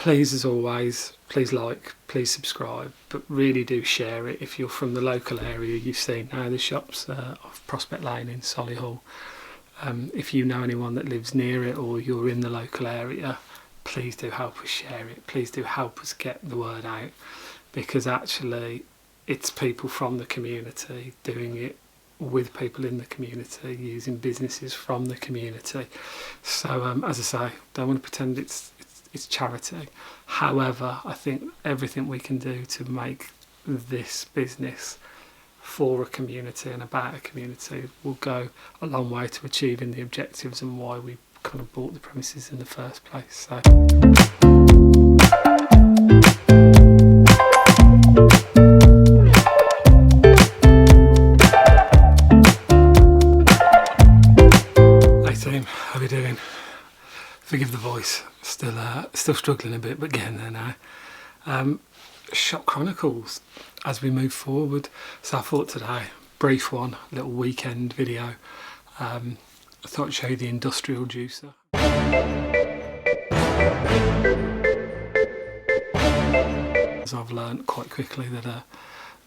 Please, as always, please like, please subscribe, but really do share it. If you're from the local area, you've seen now the shops off Prospect Lane in Solihull. If you know anyone that lives near it or you're in the local area, please do help us share it. Please do help us get the word out, because actually it's people from the community doing it with people in the community, using businesses from the community. So as I say, don't want to pretend it's charity. However, I think everything we can do to make this business for a community and about a community will go a long way to achieving the objectives and why we kind of bought the premises in the first place. So hey team, how are you doing? Forgive the voice, still struggling a bit, but getting there now. Shop Chronicles as we move forward. So I thought today, brief one, little weekend video. I thought I'd show you the industrial juicer. As I've learnt quite quickly that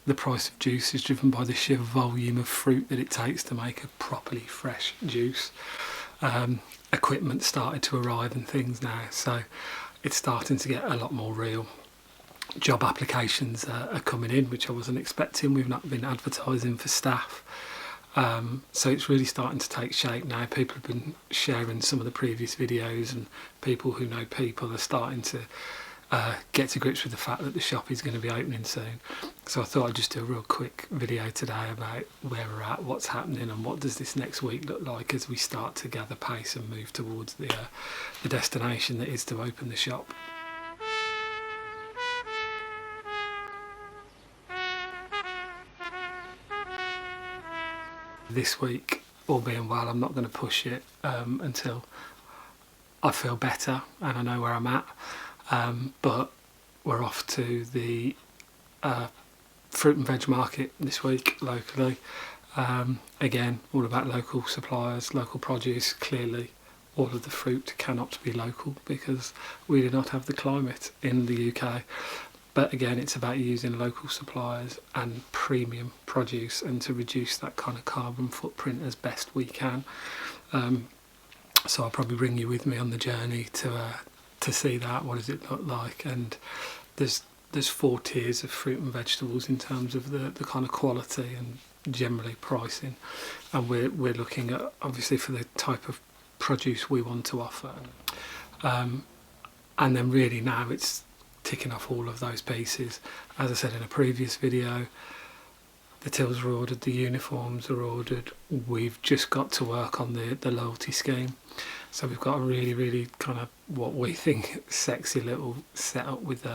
the price of juice is driven by the sheer volume of fruit that it takes to make a properly fresh juice. Equipment started to arrive and things now, so it's starting to get a lot more real. Job applications are coming in, which I wasn't expecting. We've not been advertising for staff, so it's really starting to take shape now. People have been sharing some of the previous videos, and people who know people are starting to get to grips with the fact that the shop is going to be opening soon. So I thought I'd just do a real quick video today about where we're at, what's happening, and what does this next week look like as we start to gather pace and move towards the destination that is to open the shop. This week, all being well, I'm not going to push it until I feel better and I know where I'm at. But we're off to the fruit and veg market this week locally. Again, all about local suppliers, local produce. Clearly all of the fruit cannot be local because we do not have the climate in the UK. But again, it's about using local suppliers and premium produce, and to reduce that kind of carbon footprint as best we can. So I'll probably bring you with me on the journey to see that. What does it look like? And there's 4 tiers of fruit and vegetables in terms of the kind of quality and generally pricing. And we're looking at, obviously, for the type of produce we want to offer. And then really now it's ticking off all of those pieces. As I said in a previous video, the tills are ordered, the uniforms are ordered. We've just got to work on the loyalty scheme. So we've got a really kind of what we think sexy little setup with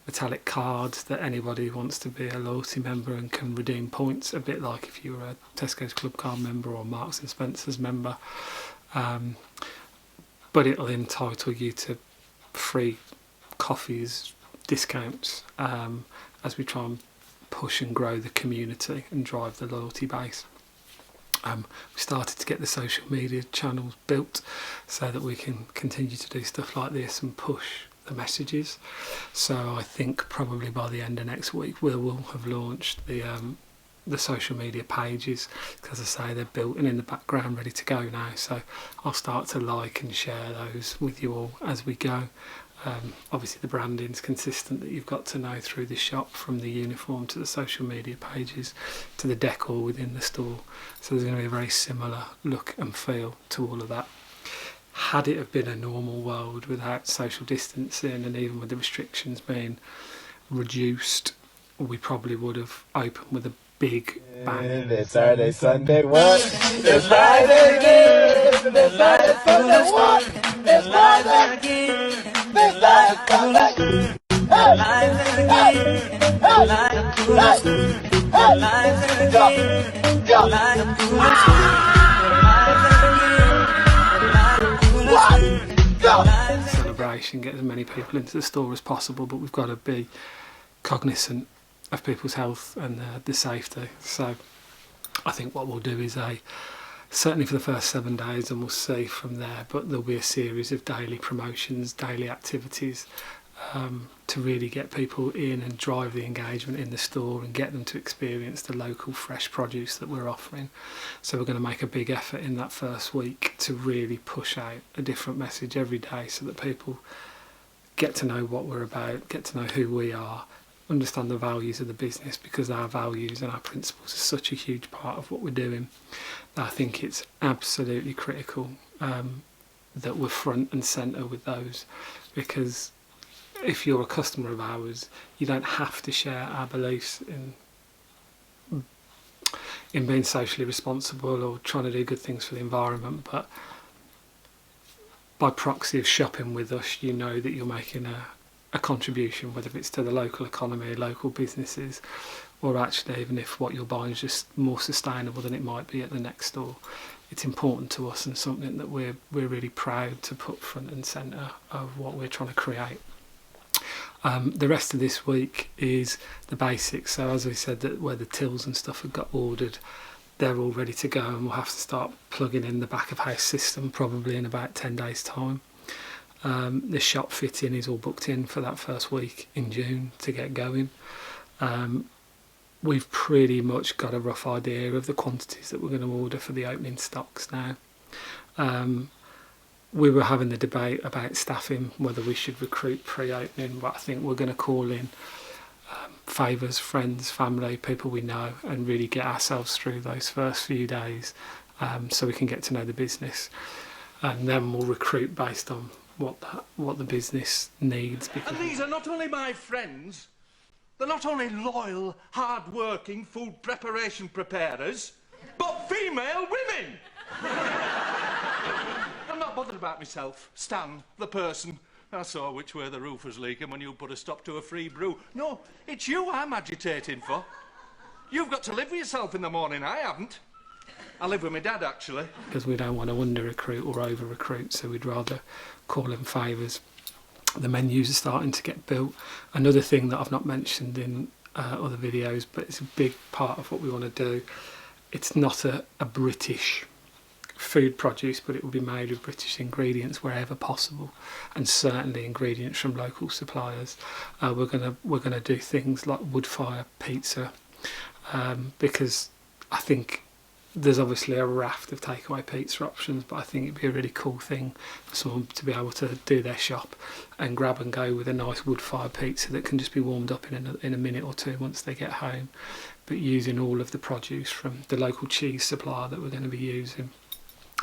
metallic cards that anybody who wants to be a loyalty member and can redeem points, a bit like if you were a Tesco's Club Card member or Marks and Spencer's member. But it'll entitle you to free coffees, discounts, as we try and push and grow the community and drive the loyalty base. We started to get the social media channels built so that we can continue to do stuff like this and push the messages. So I think probably by the end of next week we will have launched the social media pages. As I say, they're built and in the background ready to go now, so I'll start to like and share those with you all as we go. Obviously the branding's consistent that you've got to know through the shop, from the uniform to the social media pages to the decor within the store. So there's going to be a very similar look and feel to all of that. Had it have been a normal world without social distancing and even with the restrictions being reduced, we probably would have opened with a big bang. It's Saturday, Sunday, what? It's Friday again. It's Friday, Sunday, what? It's Friday again. It's Friday, Sunday. Celebration, get as many people into the store as possible, but we've got to be cognizant of people's health and the safety. So I think what we'll do is a certainly for the first 7 days, and we'll see from there. But there'll be a series of daily promotions, daily activities, to really get people in and drive the engagement in the store and get them to experience the local fresh produce that we're offering. So we're going to make a big effort in that first week to really push out a different message every day, so that people get to know what we're about, get to know who we are, understand the values of the business, because our values and our principles are such a huge part of what we're doing. I think it's absolutely critical that we're front and centre with those, because if you're a customer of ours, you don't have to share our beliefs in being socially responsible or trying to do good things for the environment, but by proxy of shopping with us, you know that you're making a contribution, whether it's to the local economy, local businesses, or actually even if what you're buying is just more sustainable than it might be at the next store. It's important to us and something that we're really proud to put front and centre of what we're trying to create. The rest of this week is the basics. So as we said, that where the tills and stuff have got ordered, they're all ready to go, and we'll have to start plugging in the back of house system probably in about 10 days time. The shop fitting is all booked in for that first week in June to get going. We've pretty much got a rough idea of the quantities that we're going to order for the opening stocks now. We were having the debate about staffing, whether we should recruit pre-opening, but I think we're going to call in favours, friends, family, people we know, and really get ourselves through those first few days, so we can get to know the business, and then we'll recruit based on what the business needs. And these are not only my friends, they're not only loyal, hard-working food preparation preparers, but female women. I'm not bothered about myself, Stan, the person. I saw which way the roof was leaking when you put a stop to a free brew. No, it's you I'm agitating for. You've got to live with yourself in the morning, I haven't. I live with my dad, actually. Because we don't want to under-recruit or over-recruit, so we'd rather call in favours. The menus are starting to get built. Another thing that I've not mentioned in other videos, but it's a big part of what we want to do. It's not a British food produce, but it will be made with British ingredients wherever possible, and certainly ingredients from local suppliers. We're gonna do things like wood fire pizza, because I think there's obviously a raft of takeaway pizza options, but I think it'd be a really cool thing for someone to be able to do their shop and grab and go with a nice wood fire pizza that can just be warmed up in a minute or two once they get home, but using all of the produce from the local cheese supplier that we're going to be using.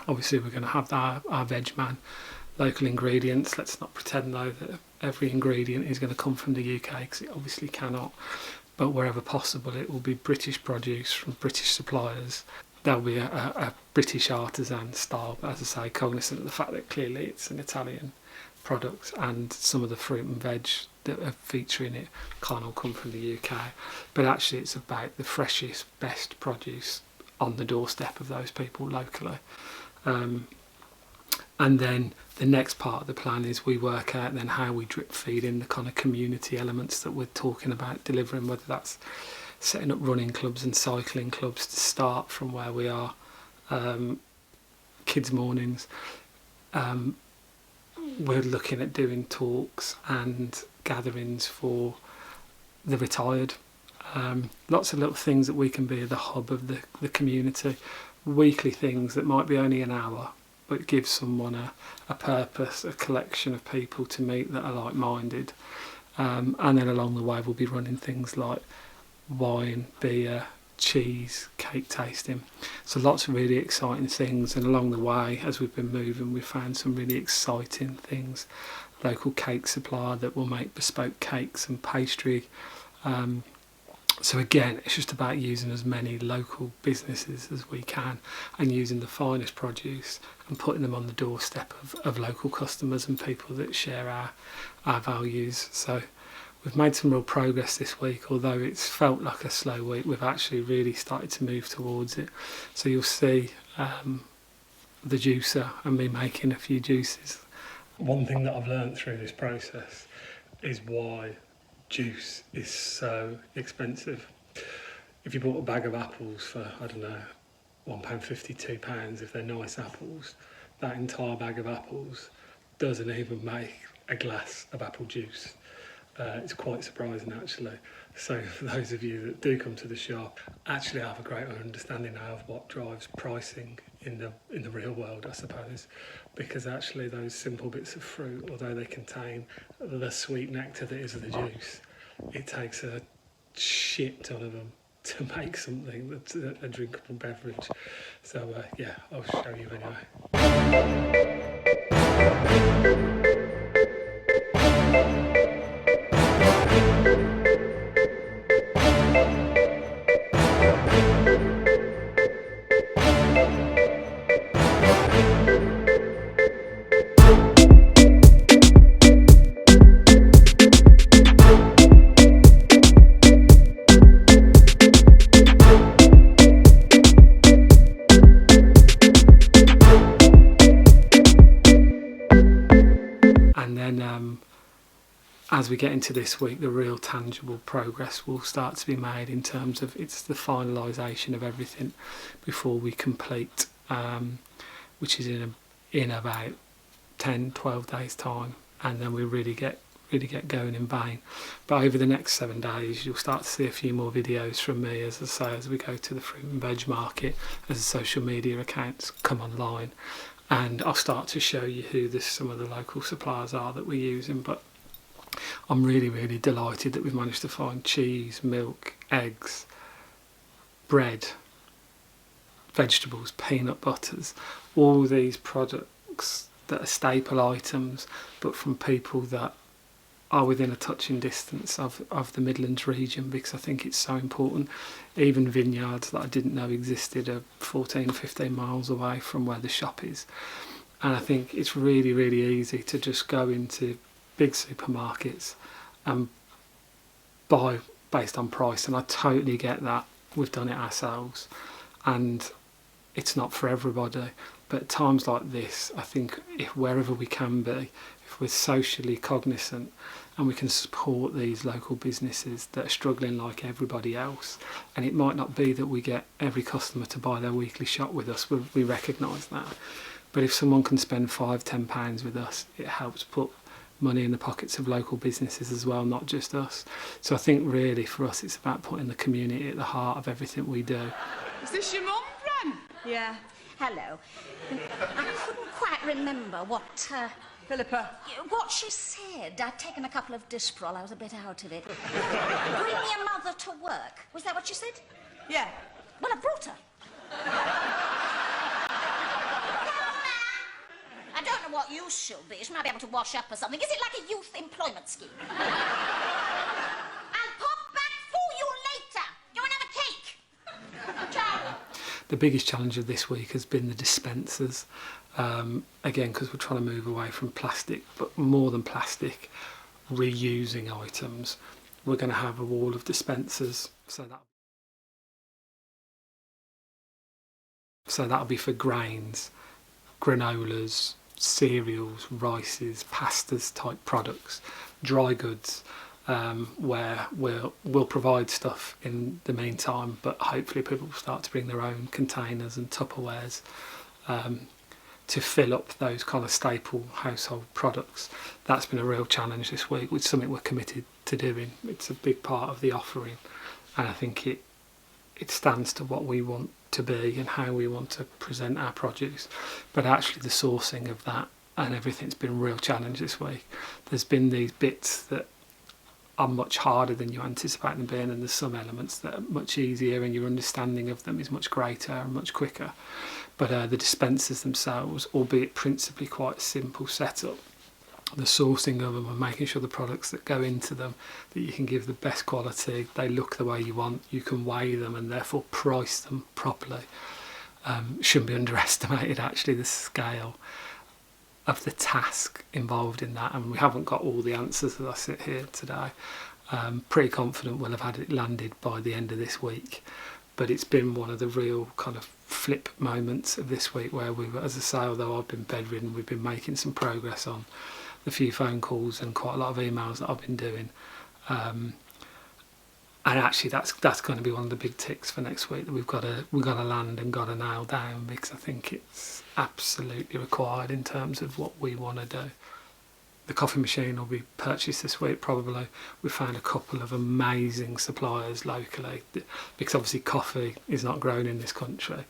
Obviously we're going to have our veg man, local ingredients. Let's not pretend though that every ingredient is going to come from the UK, because it obviously cannot, but wherever possible it will be British produce from British suppliers. There'll be a British artisan style, but as I say, cognizant of the fact that clearly it's an Italian product, and some of the fruit and veg that are featuring it can't all come from the UK, but actually it's about the freshest, best produce on the doorstep of those people locally. And then the next part of the plan is we work out then how we drip feed in the kind of community elements that we're talking about delivering, whether that's setting up running clubs and cycling clubs to start from where we are, kids mornings. We're looking at doing talks and gatherings for the retired. Lots of little things that we can be the hub of the community. Weekly things that might be only an hour, but give someone a purpose, a collection of people to meet that are like-minded. And then along the way we'll be running things like wine, beer, cheese, cake tasting. So lots of really exciting things, and along the way as we've been moving we've found some really exciting things. Local cake supplier that will make bespoke cakes and pastry. So again, it's just about using as many local businesses as we can and using the finest produce and putting them on the doorstep of local customers and people that share our values. So we've made some real progress this week, although it's felt like a slow week. We've actually really started to move towards it. So you'll see the juicer and me making a few juices. One thing that I've learned through this process is why juice is so expensive. If you bought a bag of apples for, I don't know, £1.50, £2 if they're nice apples. That entire bag of apples doesn't even make a glass of apple juice. It's quite surprising actually. So for those of you that do come to the shop, actually have a greater understanding now of what drives pricing in the real world, I suppose, because actually those simple bits of fruit, although they contain the sweet nectar that is the juice, it takes a shit ton of them to make something that's a drinkable beverage. So yeah, I'll show you anyway. And then as we get into this week, the real tangible progress will start to be made in terms of it's the finalisation of everything before we complete, which is in about 10-12 days time, and then we really get going in vain. But over the next 7 days you'll start to see a few more videos from me, as I say, as we go to the fruit and veg market, as the social media accounts come online, and I'll start to show you who some of the local suppliers are that we're using. But I'm really delighted that we've managed to find cheese, milk, eggs, bread, vegetables, peanut butters, all these products that are staple items, but from people that are within a touching distance of the Midlands region, because I think it's so important. Even vineyards that I didn't know existed are 14-15 miles away from where the shop is. And I think it's really easy to just go into big supermarkets and buy based on price, and I totally get that. We've done it ourselves and it's not for everybody, but at times like this, I think if wherever we can be, if we're socially cognizant and we can support these local businesses that are struggling like everybody else, and it might not be that we get every customer to buy their weekly shop with us, we recognise that, but if someone can spend £5-10 with us, it helps put money in the pockets of local businesses as well, not just us. So I think really for us it's about putting the community at the heart of everything we do. Is this your mum, Bren? Yeah. Hello. I couldn't quite remember what she said. I'd taken a couple of Disprol. I was a bit out of it. Bring your mother to work. Was that what you said? Yeah. Well, I brought her. I don't know what use she'll be. She might be able to wash up or something. Is it like a youth employment scheme? I'll pop back for you later. You want to have a cake? Ciao. The biggest challenge of this week has been the dispensers. Again, because we're trying to move away from plastic, but more than plastic, reusing items. We're going to have a wall of dispensers, so that'll be for grains, granolas, cereals, rices, pastas type products, dry goods, where we'll provide stuff in the meantime, but hopefully people will start to bring their own containers and Tupperwares to fill up those kind of staple household products. That's been a real challenge this week, which is something we're committed to doing. It's a big part of the offering, and I think it stands to what we want to be and how we want to present our produce. But actually the sourcing of that and everything's been a real challenge this week. There's been these bits that are much harder than you anticipate them being, and there's some elements that are much easier and your understanding of them is much greater and much quicker. But the dispensers themselves, albeit principally quite a simple setup, the sourcing of them and making sure the products that go into them, that you can give the best quality, they look the way you want, you can weigh them and therefore price them properly, shouldn't be underestimated actually, the scale of the task involved in that. And we haven't got all the answers as I sit here today. Pretty confident we'll have had it landed by the end of this week, but it's been one of the real kind of flip moments of this week where we were, as I say, although I've been bedridden, we've been making some progress on the few phone calls and quite a lot of emails that I've been doing, and And actually, that's going to be one of the big ticks for next week that we've got to land and got to nail down, because I think it's absolutely required in terms of what we want to do. The coffee machine will be purchased this week probably. We found a couple of amazing suppliers locally, because obviously coffee is not grown in this country,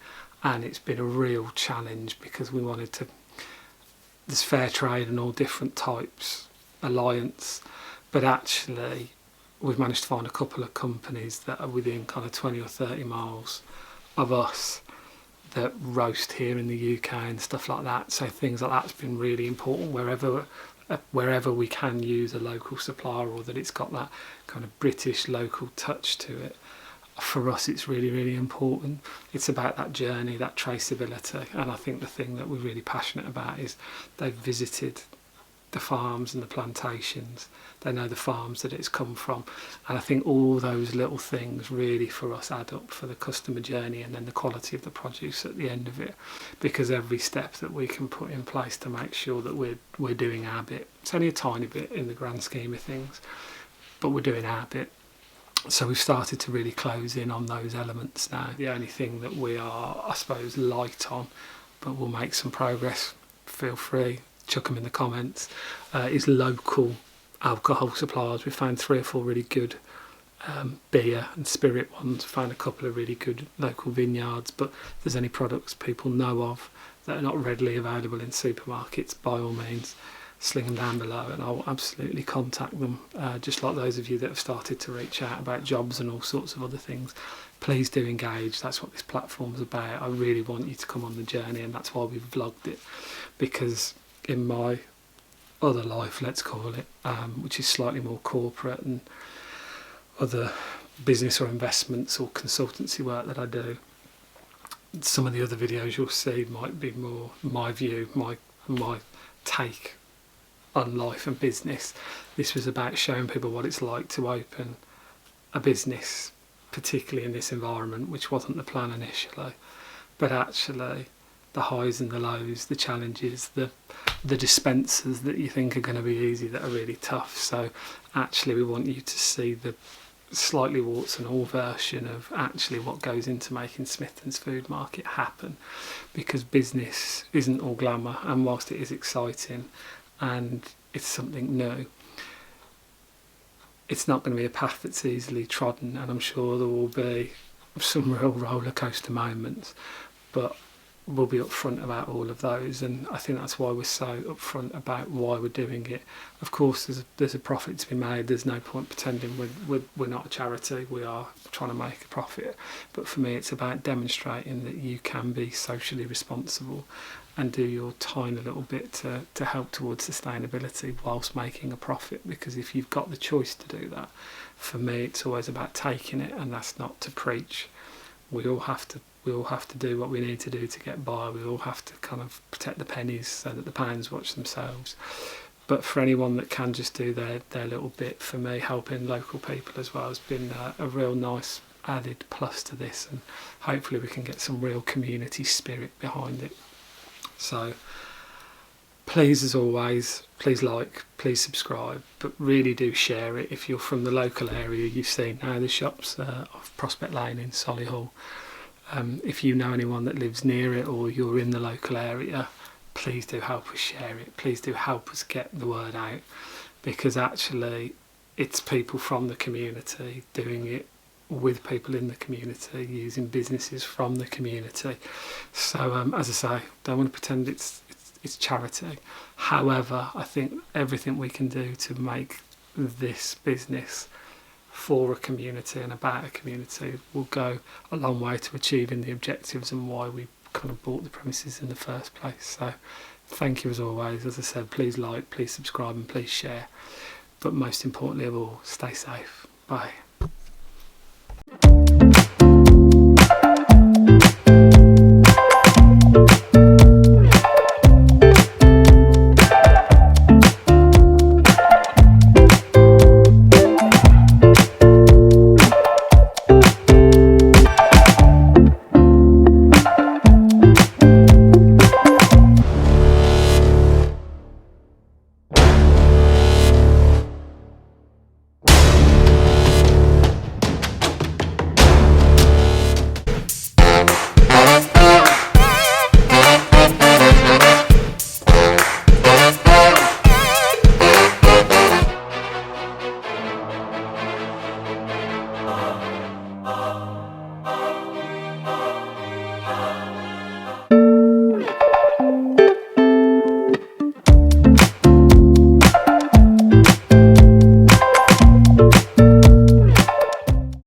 and it's been a real challenge because we wanted to, there's fair trade and all different types, alliance, but actually we've managed to find a couple of companies that are within kind of 20 or 30 miles of us that roast here in the UK and stuff like that. So things like that's been really important, wherever we can use a local supplier, or that it's got that kind of British local touch to it. For us, it's really, really important. It's about that journey, that traceability. And I think the thing that we're really passionate about is they've visited the farms and the plantations. They know the farms that it's come from. And I think all those little things really for us add up for the customer journey and then the quality of the produce at the end of it. Because every step that we can put in place to make sure that we're doing our bit. It's only a tiny bit in the grand scheme of things, but we're doing our bit. So we've started to really close in on those elements now. The only thing that we are, I suppose, light on, but we'll make some progress, feel free, chuck them in the comments, is local alcohol suppliers. We found 3 or 4 really good beer and spirit ones. Found a couple of really good local vineyards, but if there's any products people know of that are not readily available in supermarkets, by all means sling them down below and I'll absolutely contact them, just like those of you that have started to reach out about jobs and all sorts of other things. Please do engage. That's what this platform's about. I really want you to come on the journey, and that's why we've vlogged it, because in my other life, let's call it, which is slightly more corporate and other business or investments or consultancy work that I do, some of the other videos you'll see might be more my view, my take on life and business. This was about showing people what it's like to open a business, particularly in this environment, which wasn't the plan initially, but actually the highs and the lows, the challenges, the dispensers that you think are going to be easy that are really tough. So actually we want you to see the slightly warts and all version of actually what goes into making Smithton's Food Market happen, because business isn't all glamour, and whilst it is exciting and it's something new, it's not going to be a path that's easily trodden, and I'm sure there will be some real roller coaster moments, but we'll be upfront about all of those, and I think that's why we're so upfront about why we're doing it. Of course there's a profit to be made. There's no point pretending we're not a charity. We are trying to make a profit, but for me it's about demonstrating that you can be socially responsible and do your tiny little bit to help towards sustainability whilst making a profit, because if you've got the choice to do that, for me it's always about taking it, and that's not to preach. We all have to do what we need to do to get by. We all have to kind of protect the pennies so that the pounds watch themselves. But for anyone that can just do their little bit, for me, helping local people as well has been a real nice added plus to this, and hopefully we can get some real community spirit behind it. So please, as always, please like, please subscribe, but really do share it. If you're from the local area, you've seen now the shops of Prospect Lane in Solihull. If you know anyone that lives near it, or you're in the local area, please do help us share it. Please do help us get the word out, because actually it's people from the community doing it with people in the community, using businesses from the community. So as I say, don't want to pretend it's charity. However, I think everything we can do to make this business for a community and about a community will go a long way to achieving the objectives and why we kind of bought the premises in the first place. So thank you as always. As I said, please like, please subscribe, and please share, but most importantly of all, stay safe. Bye.